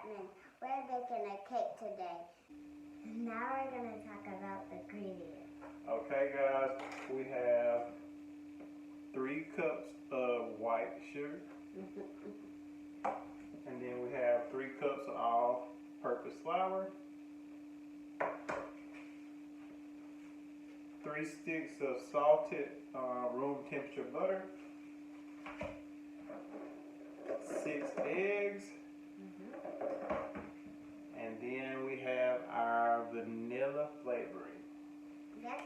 Chapman. We're baking a cake today. Now we're going to talk about the ingredients. Okay guys, we have 3 cups of white sugar. And then we have 3 cups of all-purpose flour. 3 sticks of salted room temperature butter. 6 eggs. And then we have our vanilla flavoring. Yep.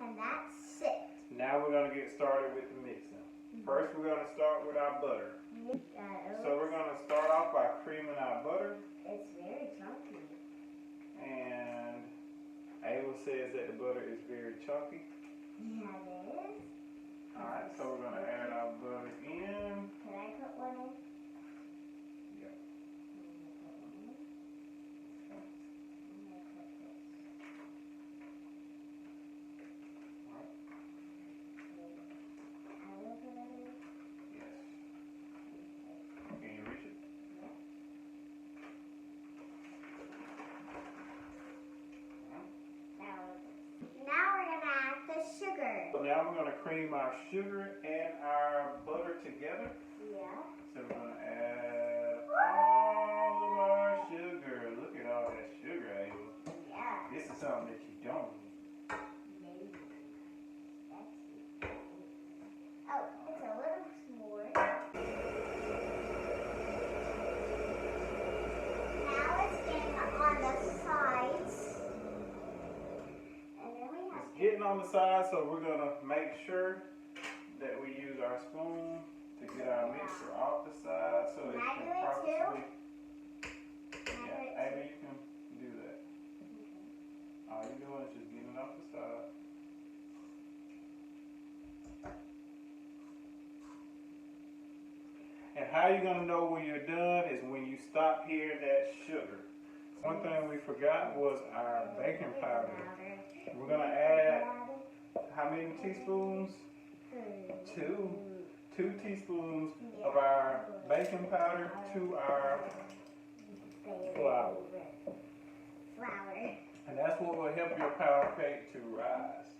And that's it. Now we're going to get started with the mixing. First we're going to start with our butter. So we're going to start off by creaming our butter. It's very chunky. And Ava says that the butter is very chunky. Yeah, it is. Alright, so we're going to add our butter in. Can I put one in? Yep. Yes. Can you reach it? Now we're going to add the sugar. So now we're going to cream our sugar and our butter together. Yeah. So we're going to add all of our sugar. Look at all that sugar, Ava. Yeah. This is something that you don't need. Maybe. Oh, it's a little more. Now it's getting on the sides. And then we have It's getting on the side, so we're going to make sure that we use our spoon to get our mixture off the side so it Can I can do it properly. Can I do it Yeah, Ava, you can do that. All you're doing is just getting it off the side. And how you're going to know when you're done is when you stop hearing that sugar. One thing we forgot was our baking powder. We're going to add how many teaspoons? 2. 2 teaspoons of our baking powder to our flour. And that's what will help your pound cake to rise.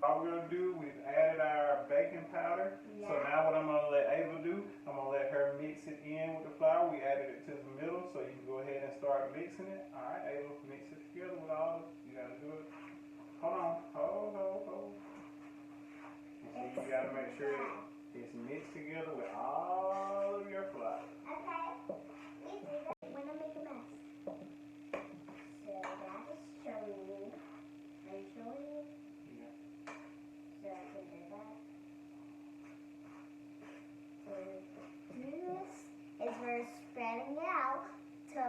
All we're going to do, we've added our baking powder. Yeah. So now what I'm going to let Ava do, I'm going to let her mix it in with the flour. We added it to the middle, so you can go ahead and start mixing it. All right, Ava, mix it together with all of it. You got to do it. Hold on. Hold. And see, you got to make sure it's mixed together with all of your flour. Okay. Easy. When I make a mess. So that is showing me. Are you showing me? Yeah. So I can do that. So this is we're spreading it out to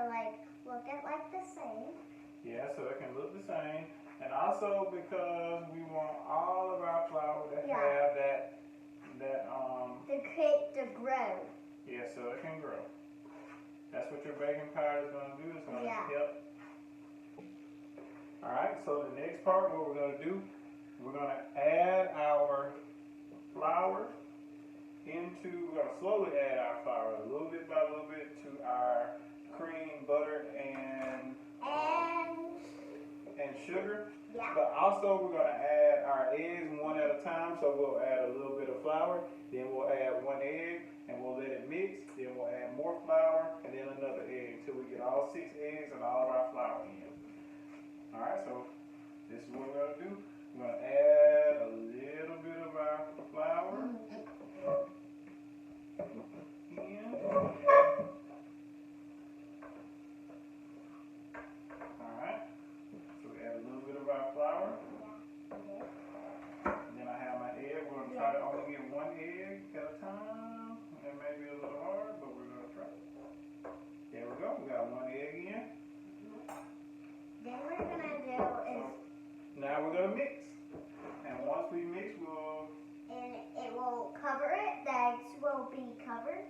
look at the same. Yeah, so it can look the same. And also because we want all of our flour to have that The cake to grow. yeah, so it can grow. That's what your baking powder is going to do. It's going to help. Alright, so the next part, what we're going to do, we're going to add our flour we're going to slowly add our flour a little bit by little bit to our cream, butter, and sugar. Yeah. But also we're going to add our eggs one at a time. So we'll add a little bit of flour, then we'll add 1 egg, and we'll let it mix. Then we'll add more flour, and then another egg until we get all 6 eggs and all of our flour in. Alright, so this is what we're going to do. We're going to add a little bit of our flour in. Alright, so we add a little bit of our flour. And then I have my egg. We're going to try to only get 1 egg at a time. It may be a little hard, but we're going to try. There we go. We got 1 egg in. Then we're going to do is... Now we're going to mix. And once we mix, we'll... And it will cover it. The eggs will be covered.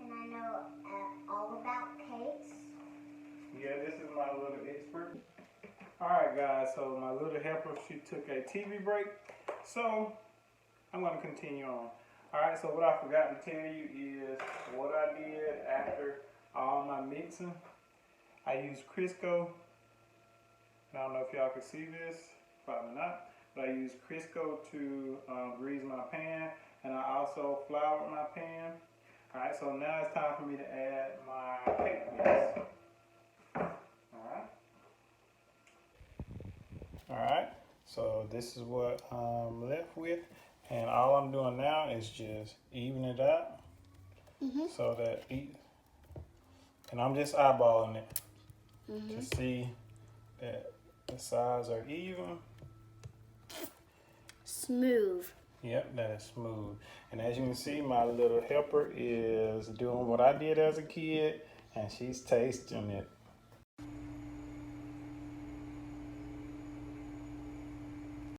And I know all about cakes. Yeah, this is my little expert. Alright guys, so my little helper, she took a TV break. So, I'm going to continue on. Alright, so what I forgot to tell you is what I did after all my mixing. I used Crisco. I don't know if y'all can see this, probably not. But I used Crisco to grease my pan, and I also floured my pan. Alright, so now it's time for me to add my cake mix. Alright, so this is what I'm left with. And all I'm doing now is just even it out. So that and I'm just eyeballing it to see that the sides are even. Smooth. Yep, that is smooth. And as you can see, my little helper is doing what I did as a kid, and she's tasting it.